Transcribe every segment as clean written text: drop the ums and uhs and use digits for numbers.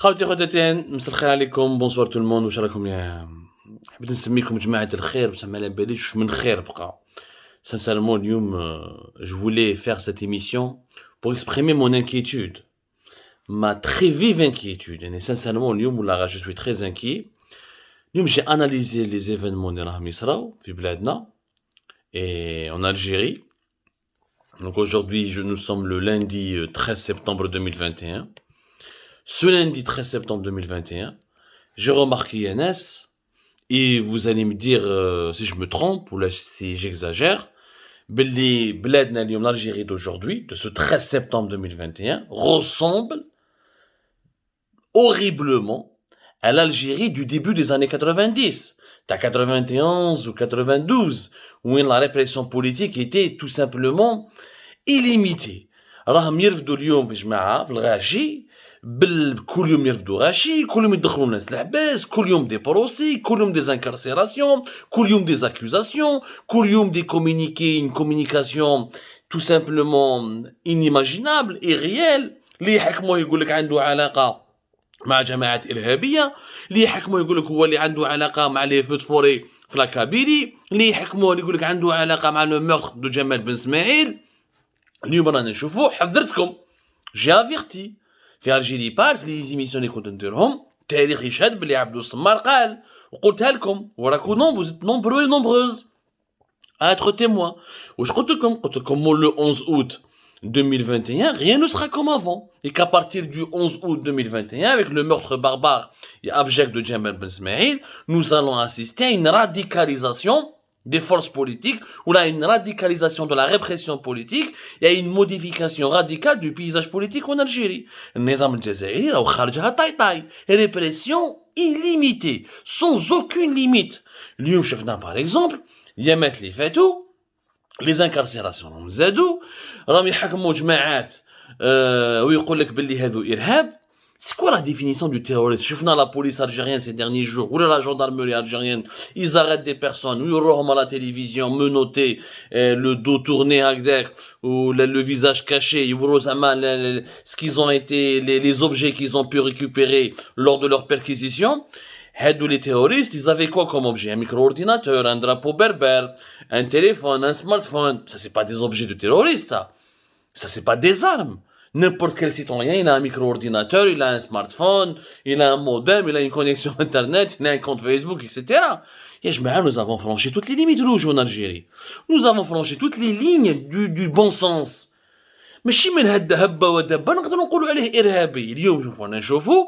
خوتي خواتاتين مساء الخير عليكم بونسوار تو الموند واش راكم يا حبيت نسميكم جماعة الخير بصح ما على باليش من خير بقى. Sincèrement اليوم je voulais faire cette émission pour exprimer mon inquiétude, ma très vive inquiétude. Et sincèrement اليوم ولا je suis très inquiet. اليوم j'ai analysé les événements اللي راهم يصراو في بلادنا et en Algérie. Donc aujourd'hui nous sommes le lundi 13 septembre 2021. Ce lundi 13 septembre 2021, j'ai remarqué Yanes, et vous allez me dire si je me trompe ou là, si j'exagère, les bladna l'Algérie d'aujourd'hui, de ce 13 septembre 2021, ressemble horriblement à l'Algérie du début des années 90, à 91 ou 92, où la répression politique était tout simplement illimitée. راهم يرفدوا اليوم في جماعة في الغاشي كل يوم يرفدوا غاشي كل يوم يدخلوا الناس للحباس كل يوم دي بروسي كل يوم دي انكارسيراسيون كل يوم دي اكوزاسيون كل يوم دي كومونيكي une communication tout simplement inimaginable et réelle اللي يحكموه يقول لك عنده علاقة مع جماعات إرهابية اللي يحكموه يقول لك هو اللي عنده علاقة مع لي فوت فوري في لاكابيلي اللي يحكموه يقول لك عنده علاقة مع لو مورتر دو جمال بن اسماعيل. اليوم رانا نشوفوه حذرتكم جي افيرتي في الجيري بال في لي زيميسيون اللي كنت نديرهم التاريخ يشهد بلي عبدو الصمار قال وقلتها لكم وراكو نومبرو نومبروز اتر تيموان. واش قلت لكم le 11 août 2021 rien ne sera comme avant et qu'à partir du 11 août 2021 avec le meurtre barbare et abject de Jamal Ben Ismaïl nous allons assister à une radicalisation des forces politiques, ou là une radicalisation de la répression politique, il y a une modification radicale du paysage politique en Algérie. Le nizam al-Jazairi, là, kharjaha taï-taï, répression illimitée, sans aucune limite. L'yom chefna par exemple, yamet li fatou, les incarcérations راهم زادوا, راهم يحكموا جماعات ويقول لك باللي هذو إرهاب. C'est quoi la définition du terrorisme? Je la police algérienne ces derniers jours, ou la gendarmerie algérienne, ils arrêtent des personnes, ou ils à la télévision, menottés, le dos tourné ou le visage caché, ce qu'ils ont été, les objets qu'ils ont pu récupérer lors de leur perquisition. Les terroristes, ils avaient quoi comme objet? Un micro-ordinateur, un drapeau berbère, un téléphone, un smartphone. Ça, c'est pas des objets de terroristes, ça. Ça, c'est pas des armes. N'importe quel citoyen, il a un micro-ordinateur, il a un smartphone, il a un modem, il a une connexion internet, il a un compte Facebook, etc. Et nous avons franchi toutes les limites rouges en Algérie. Nous avons franchi toutes les lignes du bon sens. Mais si من هاد هبة ودبة نقدر نقولوا عليه إرهابي. اليوم شوفوا نشوفوا.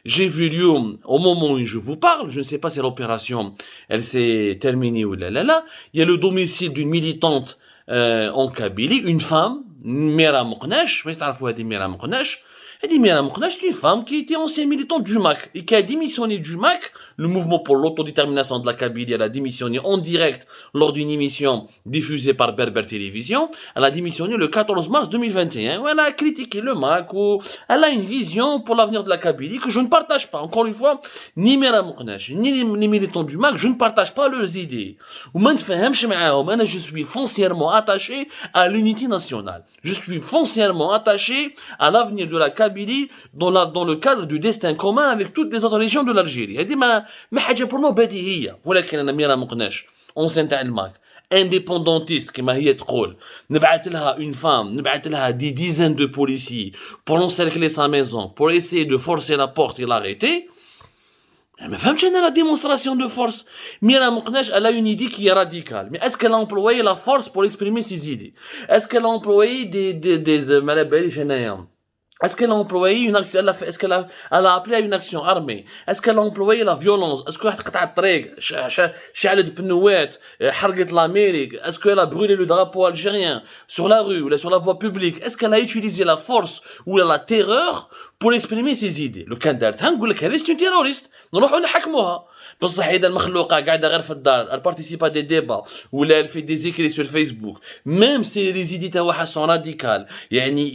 J'ai vu اليوم au moment où je vous parle, je ne sais pas si l'opération elle s'est terminée ou là. Il y a le domicile d'une militante en Kabylie, une femme, Mira Mouknesh, mais تعرفوا هذه Mira Mouknesh. هذه Mira Mouknesh, c'est une femme qui était ancienne militante du MAC et qui a démissionné du MAC, le mouvement pour l'autodétermination de la Kabylie. Elle a démissionné en direct lors d'une émission diffusée par Berber Télévision. Elle a démissionné le 14 mars 2021 où elle a critiqué le MAC, où elle a une vision pour l'avenir de la Kabylie que je ne partage pas. Encore une fois, ni Mira Mouknesh, ni les militants du MAC, je ne partage pas leurs idées. Je suis foncièrement attaché à l'unité nationale. Je suis foncièrement attaché à l'avenir de la Kabylie dans le cadre du destin commun avec toutes les autres régions de l'Algérie. هذه ما حاجة pour nous بديهية. ولكن أنا ميرا مقناش ancien تاع الماك indépendantiste كما هي تقول نبعث لها une femme, نبعث لها des dizaines de policiers pour encercler sa maison, pour essayer de forcer la porte et l'arrêter. ما فهمتش انا la démonstration de force. Mira Mouknesh, elle a une idée qui est radicale. Mais est-ce qu'elle a employé la force pour exprimer ses idées? Est-ce qu'elle a employé est-ce qu'elle a employé une action? Est-ce qu'elle a appelé à une action armée? Est-ce qu'elle a employé la violence? Est-ce qu'elle a قطع الطريق شعلت بنوات حرقت l'Amérique? Est-ce qu'elle a brûlé le drapeau algérien sur la rue ou sur la voie publique? Est-ce qu'elle a utilisé la force ou la terreur pour exprimer ses idées? Le كان دارتها نقول لك هذه c'est une terroriste. نروحوا نحكموها. بصح اذا المخلوقه قاعده غير في الدار elle participe à des débats ولا elle fait des écrits sur Facebook même si les idées تاعها sont radicales يعني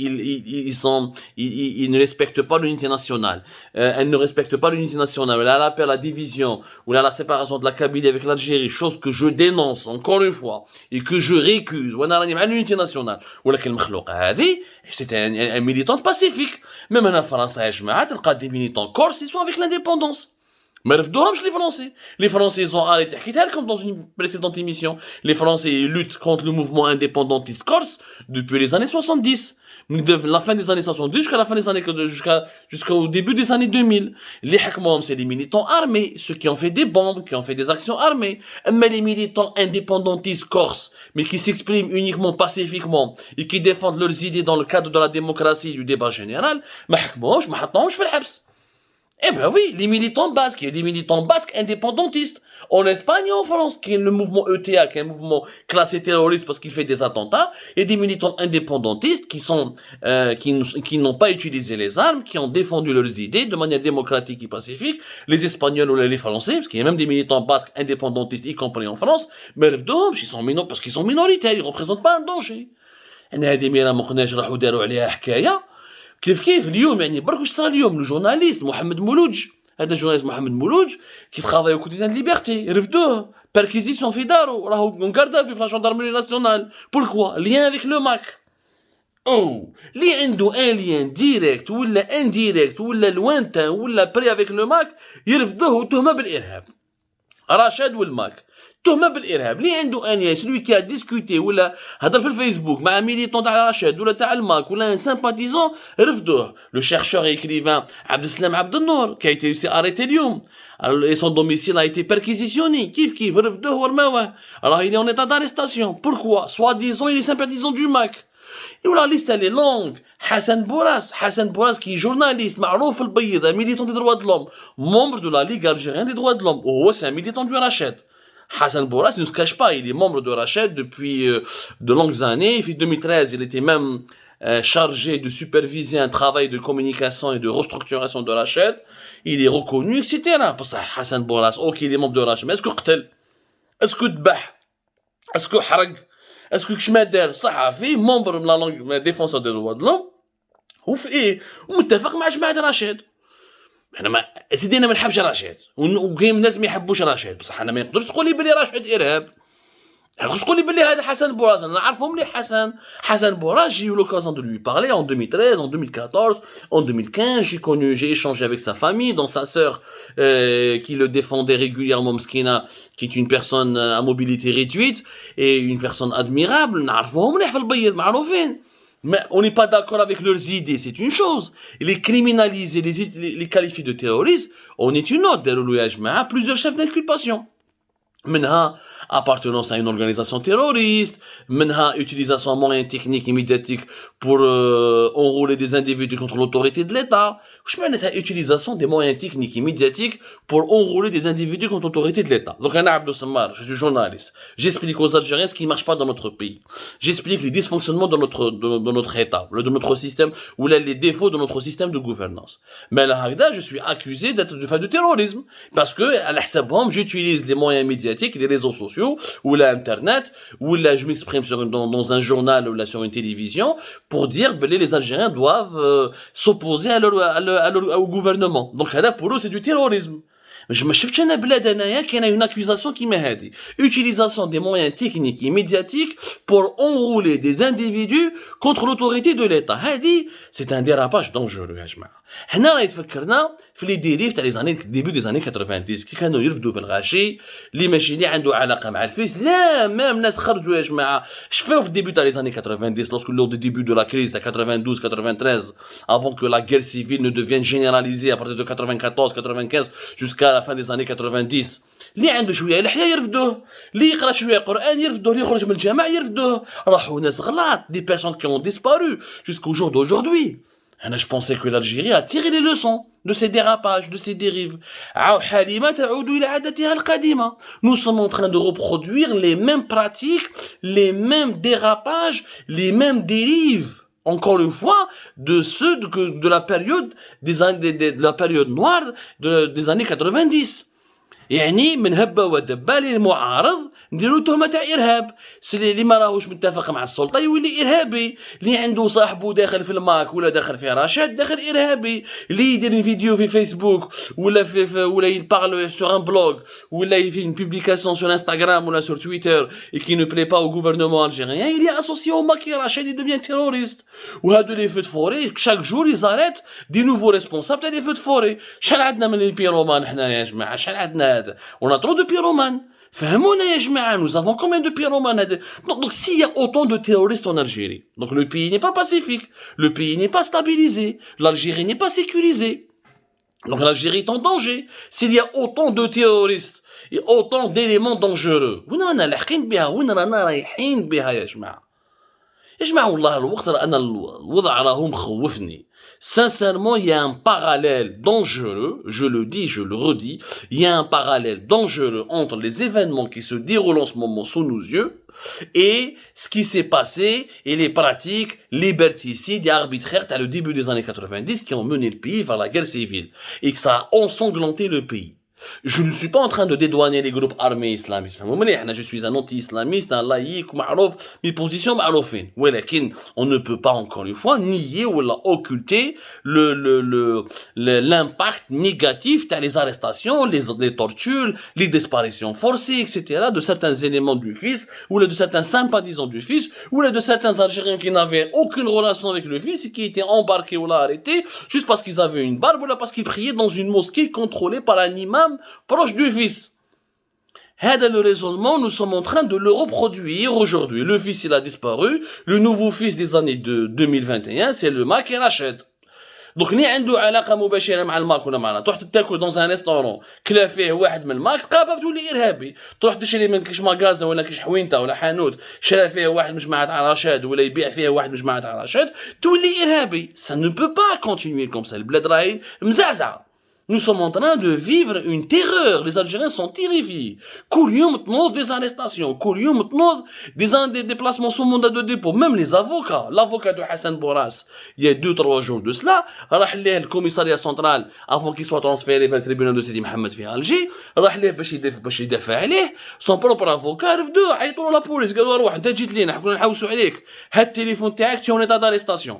ils ne respectent pas l'unité nationale elle ne respecte pas l'unité nationale elle appelle à la division ou à la séparation de la Kabylie avec l'Algérie chose que je dénonce encore une fois et que je récuse وانا راني مع l'unité nationale ولكن المخلوقه هذه c'est un militant pacifique même هنا في فرنسا يا جماعه تلقى des militants corses ils sont avec l'indépendance ما رفضوهمش les Français ils ont arrêté حكيتها لكم dans une précédente émission les Français luttent contre le mouvement indépendantiste corse depuis les années 70 de la fin des années 70 jusqu'à la fin des années jusqu'au début des années 2000 les حكموهم c'est les militants armés ceux qui ont fait des bombes qui ont fait des actions armées mais les militants indépendantistes corses mais qui s'expriment uniquement pacifiquement et qui défendent leurs idées dans le cadre de la démocratie et du débat général ما حكموهمش ما حطوهمش في الحبس. Eh ben oui, les militants basques, il y a des militants basques indépendantistes. En Espagne et en France, qui est le mouvement ETA, qui est un mouvement classé terroriste parce qu'il fait des attentats, et des militants indépendantistes qui n'ont pas utilisé les armes, qui ont défendu leurs idées de manière démocratique et pacifique. Les Espagnols ou les Français, parce qu'il y a même des militants basques indépendantistes, y compris en France, mais parce qu'ils sont minoritaires, ils représentent pas un danger. كيف اليوم يعني برك واش صرا اليوم الجورناليست محمد مولوج هذا الجورناليست محمد مولوج كي ترافاي او كوتيديان ليبرتي رفدوه بيركيزيسيون في دارو راهو مقردا في لا جاندارمري ناسيونال بوركوا ليان افيك لو ماك او اللي عنده ان ليان ديريكت ولا انديريكت ولا لوانتان ولا بري افيك لو ماك يرفدوه وتهمه بالارهاب رشاد والماك تهمه بالارهاب اللي عنده انيا سلوي كي ديسكوتي ولا هضر في الفيسبوك مع ميليتون تاع رشاد ولا تاع الماك ولا ان سامباتيزون رفدوه لو شيرشور ايكريفان عبد السلام عبد النور كي ايتي سي اريتي اليوم et son domicile a été perquisitionné كيف رفدوه ورماوه راه il est en état d'arrestation pourquoi soi-disant il est sympathisant du MAC et la liste elle est longue Hassan Bourras qui est journaliste معروف في البيضة militant des droits de l'homme membre de la Ligue algérienne des droits de l'homme وهو c'est un militant du Rached Hassan Bourras, il ne se cache pas, il est membre de Rached depuis de longues années. Depuis 2013, il était même chargé de superviser un travail de communication et de restructuration de Rached. Il est reconnu, etc. Pour ça, Hassan Bourras, ok, il est membre de Rached. Mais est-ce que قتل? Est-ce que ذبح? Est-ce que حرق? Est-ce que كشمادر صحفي membre de la défense des droits de l'homme? وفي ايه؟ ومتفق مع جماعة رشاد. انا ما سيدي انا ما نحبش رشاد وكاين ناس ما يحبوش رشاد بصح انا ما نقدرش تقول لي بلي رشاد ارهاب Alors, je connais bien Hassan Bourras. On a vu Hassan Bourras, j'ai eu l'occasion de lui parler en 2013, en 2014, en 2015. J'ai échangé avec sa famille, dont sa sœur, qui le défendait régulièrement, Mskina, qui est une personne à mobilité réduite et une personne admirable. Mais on n'est pas d'accord avec leurs idées, c'est une chose. Et les criminaliser, les qualifier de terroristes, on est une autre. Plusieurs chefs d'inculpation. منها appartenance à une organisation terroriste, منها utilisation de moyens techniques et médiatiques pour enrôler des individus contre l'autorité de l'État. Je معناتها utilisation des moyens techniques et médiatiques pour enrôler des individus contre l'autorité de l'État. Donc un Abdou Sammar, je suis journaliste. J'explique aux Algériens ce qui ne marche pas dans notre pays. J'explique les dysfonctionnements de notre État, de notre système, ou les défauts de notre système de gouvernance. Mais là, je suis accusé d'être de terrorisme parce que à l'hsabhom, j'utilise les moyens médiatiques, les réseaux sociaux, ou l'internet, ou là je m'exprime dans un journal ou là sur une télévision pour dire que les Algériens doivent s'opposer au gouvernement. Donc là pour eux c'est du terrorisme. Je me شفتش انا بلاد انايا كاينه une accusation كيما هذه utilisation des moyens techniques et médiatiques pour enrôler des individus contre l'autorité de l'État. هذه c'est un dérapage dangereux يا جماعه. هنا راه تفكرنا في لي ديريف تاع لي زاني ديبي دي زاني 90 كي كانوا يرفدوا في الغاشي اللي ماشي اللي عنده علاقه مع الفيس لا مام ناس خرجوا يا جماعه شفاو في الديبي تاع لي زاني 90 lorsque lors du début de la crise de 92 93 avant que la guerre civile ne devienne généralisée à partir de 94 95 jusqu'à la fin des années 90 اللي عنده شويه لحيه يرفدوه اللي يقرا شويه قران يرفدوه اللي يخرج من الجامع يرفدوه راحوا ناس غلط des personnes qui ont disparu jusqu'au jour d'aujourd'hui. Je pensais que l'Algérie a tiré les leçons de ces dérapages, de ces dérives. Nous sommes en train de reproduire les mêmes pratiques, les mêmes dérapages, les mêmes dérives. Encore une fois, de ceux de la période de la période noire des années 90. يعني من هبه ودبه للمعارض نديرو تهمه تاع ارهاب. اللي ما راهوش متفق مع السلطه يولي ارهابي، اللي عنده صاحبه داخل في الماك ولا داخل في رشاد داخل ارهابي، اللي يدير فيديو في فيسبوك ولا يبارل sur un blog ولا il fait une publication sur Instagram ou sur Twitter et qui ne plaît pas au gouvernement algérien, il est associé au maquis Rachid, il devient terroriste. وهادو les feux de forêt chaque jour ils arrêtent des nouveaux responsables des feux de forêt. شحال عندنا من البيرومان حنا يا جماعه؟ شحال عندنا هذا؟ on a trop de pyromanes. فهمونا يا جماعه, nous avons combien de pyromanes? Donc s'il y a autant de terroristes en Algérie, donc le pays n'est pas pacifique, le pays n'est pas stabilisé, l'Algérie n'est pas sécurisée. Donc l'Algérie est en danger s'il y a autant de terroristes et autant d'éléments dangereux. وين رانا لاحقين بها؟ وين رانا رايحين بها يا جماعه؟ يا جماعه والله الوقت انا الوضع راهو مخوفني. Sincèrement, il y a un parallèle dangereux, je le dis, je le redis, il y a un parallèle dangereux entre les événements qui se déroulent en ce moment sous nos yeux et ce qui s'est passé et les pratiques liberticides et arbitraires à le début des années 90 qui ont mené le pays vers la guerre civile et que ça a ensanglanté le pays. Je ne suis pas en train de dédouaner les groupes armés islamistes. Je suis un anti-islamiste, un laïc, mes positions معروفين. ولكن on ne peut pas encore une fois nier ou occulter l'impact négatif de les arrestations, les tortures, les disparitions forcées, etc. de certains éléments du fils ou de certains sympathisants du fils ou de certains Algériens qui n'avaient aucune relation avec le fils et qui étaient embarqués ou arrêtés juste parce qu'ils avaient une barbe ou parce qu'ils priaient dans une mosquée contrôlée par un imam proche du fils. هذا le raisonnement, nous sommes en train de le reproduire aujourd'hui. Le fils, il a disparu. Le nouveau fils des années de 2021, c'est le Maquis Rachid. Donc, اللي عنده علاقة مباشرة مع الماك ولا معنا تروح تاكل dans un restaurant كلا فيه واحد من الماك تقابل تولي إرهابي. تروح تشري من كيش ماغازا ولا كيش حوينته ولا حانوت شرا فيه واحد مش مع تاع رشاد ولا يبيع فيه واحد مش مع تاع رشاد تولي إرهابي. Ça ne peut pas continuer comme ça. البلاد راهي مزعزعة. Nous sommes en train de vivre une terreur. Les Algériens sont terrifiés. كل يوم تنوض des arrestations. كل يوم تنوض des déplacements sous mandat de dépôt. Même les avocats. L'avocat de Hassan Bourras, il y a 2-3 jours de cela, راح ليه الكوميساريا central avant qu'il soit transféré vers le tribunal de Sidi Mohamed في Alger. راح ليه باش يدافع عليه. Son propre avocat رفدوه عيطوا له لابوليس قالوا روح انت جيت لينا حنا نحوسوا عليك. هات التليفون تاعك تي اون ايتا d'arrestation.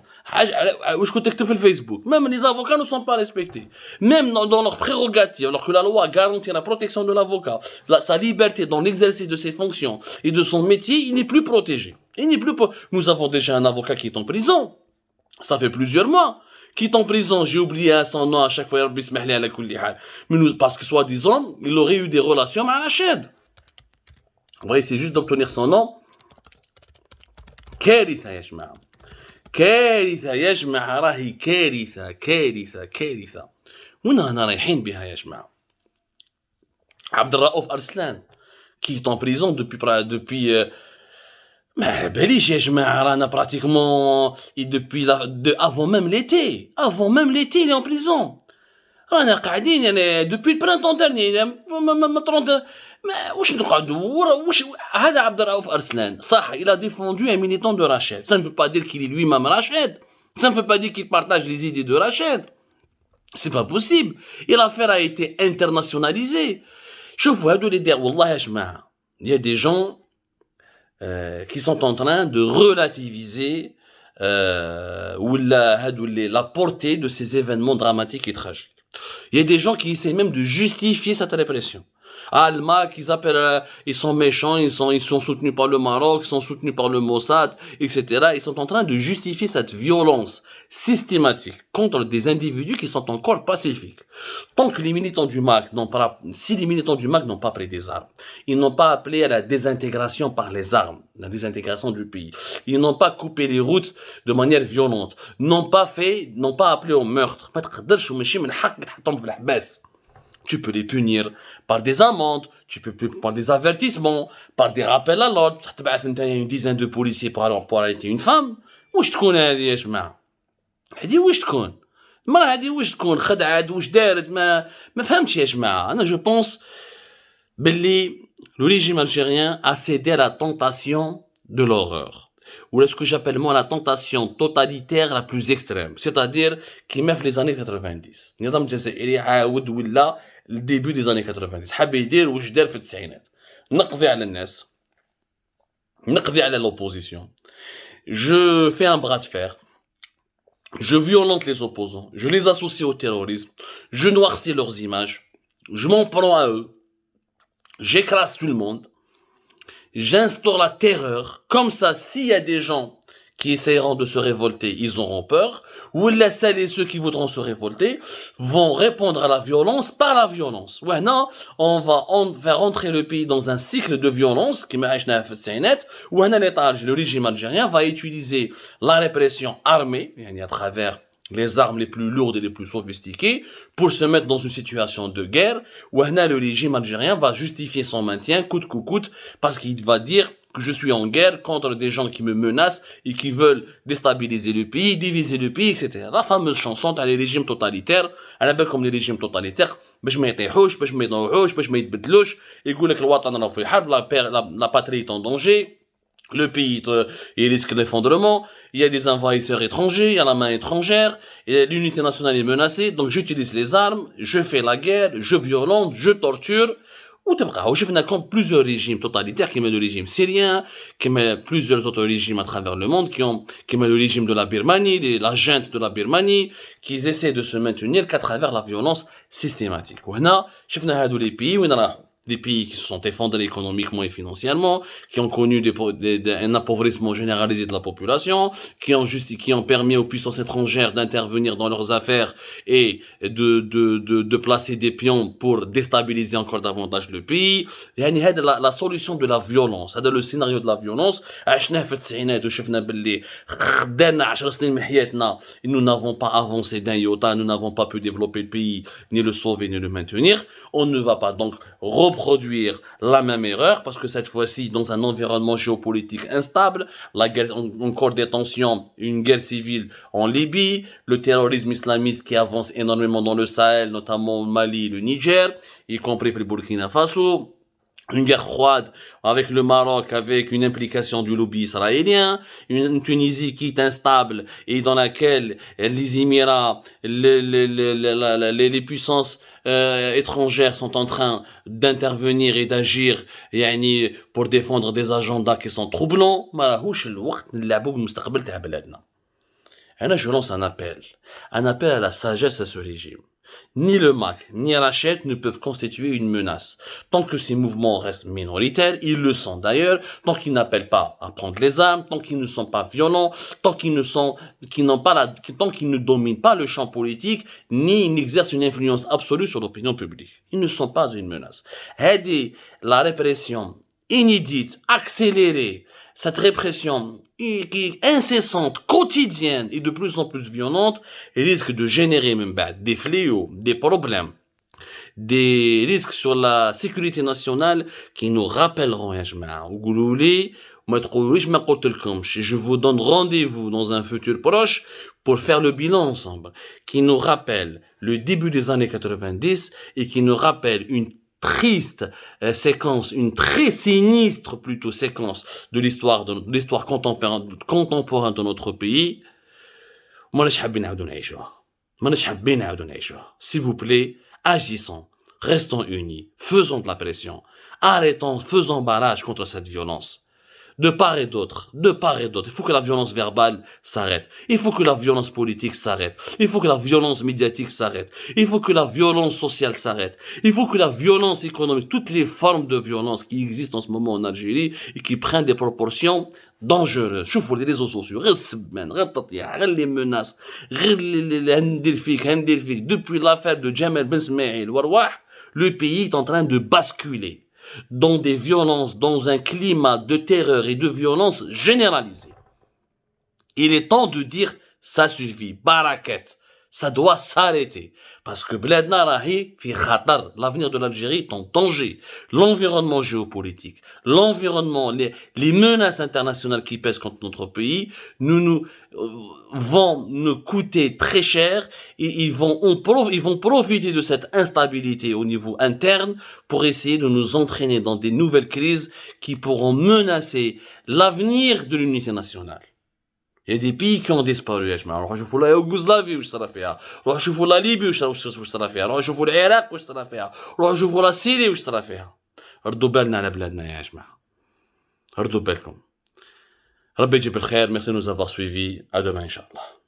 واش كنت تكتب في الفيسبوك. Même les avocats ne sont pas respectés. Même dans leurs prérogatives, alors que la loi garantit la protection de l'avocat, sa liberté dans l'exercice de ses fonctions et de son métier, il n'est plus protégé. Nous avons déjà un avocat qui est en prison. Ça fait plusieurs mois. Qui est en prison, j'ai oublié son nom à chaque fois, mais parce que soi-disant, il aurait eu des relations avec Rachid. Vous voyez, c'est juste d'obtenir son nom. كارثة يا جماعة. كارثة يا جماعة راهي كارثة. وين رانا رايحين بها يا جماعة؟ عبد الرؤوف أرسلان qui est en prison depuis ما على باليش يا جماعة رانا pratiquement avant même l'été il est en prison. رانا قاعدين يعني depuis le printemps dernier واش نقعدوا واش هذا عبد الرؤوف أرسلان صح il a défendu un militant de Rachid. Ça ne veut pas dire qu'il est lui-même Rachid. Ça ne veut pas dire qu'il partage les idées de Rachid. C'est pas possible. Et l'affaire a été internationalisée. شوفوا هادو اللي دار والله يا جماعة. Il y a des gens qui sont en train de relativiser la portée de ces événements dramatiques et tragiques. Il y a des gens qui essaient même de justifier cette répression. Alma, qu'ils appellent, ils sont méchants, ils sont soutenus par le Maroc, ils sont soutenus par le Mossad, etc. Ils sont en train de justifier cette violence systématique contre des individus qui sont encore pacifiques. Tant que les militants du MAC si les militants du MAC n'ont pas pris des armes, ils n'ont pas appelé à la désintégration par les armes, la désintégration du pays. Ils n'ont pas coupé les routes de manière violente, n'ont pas appelé au meurtre. Tu peux les punir par des amendes, par des avertissements, par des rappels à l'ordre. Une dizaine de policiers pour arrêter une femme. واش تكون هذه يا جماعة؟ هذه واش تكون؟ المرأة هذه واش تكون؟ خدعت واش دارت ما فهمتش يا جماعة. أنا je pense باللي le régime algérien a cédé à la tentation de l'horreur. ou ce que j'appelle moi la tentation totalitaire la plus extrême, c'est-à-dire qui met les années 90. النظام الجزائري عاود ولا الديبي des années 90 حاب يدير واش دار في التسعينات نقضي على الناس نقضي على l'opposition. Je fais un bras de fer. Je violente les opposants, je les associe au terrorisme, je noircis leurs images, je m'en prends à eux, j'écrase tout le monde, j'instaure la terreur, comme ça, s'il y a des gens qui essaieront de se révolter, ils auront peur, ou celles et ceux qui voudront se révolter vont répondre à la violence par la violence. Ouais, non, on va faire rentrer le pays dans un cycle de violence, qui m'a où le régime algérien va utiliser la répression armée, à travers les armes les plus lourdes et les plus sophistiquées, pour se mettre dans une situation de guerre, où le régime algérien va justifier son maintien, coûte que coûte, parce qu'il va dire que je suis en guerre contre des gens qui me menacent et qui veulent déstabiliser le pays, diviser le pays, etc. La fameuse chanson, t'as les régimes totalitaires, elle appelle comme les régimes totalitaires, باش ما يطيحوش, باش ما يضوعوش, باش ما يتبدلوش, يقول لك الوطن راه في حرب, la patrie est en danger, le pays il risque l'effondrement, il y a des envahisseurs étrangers, il y a la main étrangère, et l'unité nationale est menacée, donc j'utilise les armes, je fais la guerre, je violente, je torture, وتبقى شفنا comme plusieurs régimes totalitaires qui met le régime syrien, qui met plusieurs autres régimes à travers le monde, qui met le régime de la Birmanie, la junte de la Birmanie, qui essaient de se maintenir qu'à travers la violence systématique. وهنا شفنا هادو les pays وين راحوا. Des pays qui se sont effondrés économiquement et financièrement, qui ont connu un appauvrissement généralisé de la population, qui ont permis aux puissances étrangères d'intervenir dans leurs affaires et de placer des pions pour déstabiliser encore davantage le pays. يعني هذا la solution de la violence, هذا le scénario de la violence. عشناه في التسعينات وشفنا باللي خدانا 10 سنين من حياتنا, nous n'avons pas avancé d'un iota, nous n'avons pas pu développer le pays, ni le sauver, ni le maintenir. On ne va pas donc reproduire la même erreur, parce que cette fois-ci, dans un environnement géopolitique instable, la guerre, encore des tensions, une guerre civile en Libye, le terrorisme islamiste qui avance énormément dans le Sahel, notamment au Mali, le Niger, y compris le Burkina Faso, une guerre froide avec le Maroc, avec une implication du lobby israélien, une Tunisie qui est instable et dans laquelle les Émirats, les puissances étrangères sont en train d'intervenir et d'agir pour défendre des agendas qui sont troublants. Je lance un appel à la sagesse à ce régime. Ni le MAC, ni Rachid ne peuvent constituer une menace. Tant que ces mouvements restent minoritaires, ils le sont d'ailleurs, tant qu'ils n'appellent pas à prendre les armes, tant qu'ils ne sont pas violents, tant qu'ils ne dominent pas le champ politique, ni n'exercent une influence absolue sur l'opinion publique. Ils ne sont pas une menace. La répression inédite, accélérée, cette répression qui est incessante, quotidienne et de plus en plus violente, risque de générer même des fléaux, des problèmes, des risques sur la sécurité nationale qui nous rappelleront, je vous donne rendez-vous dans un futur proche pour faire le bilan ensemble, qui nous rappelle le début des années 90 et qui nous rappelle une triste séquence, une très sinistre plutôt séquence de l'histoire contemporaine de notre pays. S'il vous plaît, agissons, restons unis, faisons de la pression, arrêtons, faisons barrage contre cette violence. De part et d'autre. Il faut que la violence verbale s'arrête. Il faut que la violence politique s'arrête. Il faut que la violence médiatique s'arrête. Il faut que la violence sociale s'arrête. Il faut que la violence économique, toutes les formes de violence qui existent en ce moment en Algérie et qui prennent des proportions dangereuses. شوفوا les réseaux sociaux, غير السبان, غير التطيح, غير les menaces, غير هندير فيك. Depuis l'affaire de Jamal Ben Smaïl Warwah, le pays est en train de basculer dans des violences, dans un climat de terreur et de violence généralisée. Il est temps de dire, ça suffit, baraket, ça doit s'arrêter. Parce que Bledna Rahi fi khatar, l'avenir de l'Algérie est en danger. L'environnement géopolitique, l'environnement, les menaces internationales qui pèsent contre notre pays, vont nous coûter très cher et ils vont profiter de cette instabilité au niveau interne pour essayer de nous entraîner dans des nouvelles crises qui pourront menacer l'avenir de l'unité nationale. Il y a des pays qui ont disparu يا جماعة. روحوا شوفوا لا يوغوسلافي واش صرا فيها، روحوا شوفوا لا ليبي واش صرا فيها، روحوا شوفوا العراق واش صرا فيها، روحوا شوفوا لا سيري واش صرا فيها. ردوا بالنا على بلادنا يا جماعة، ردوا بالكم. ربي يجيب الخير. Merci de nous avoir suivis. À demain, Inch'Allah.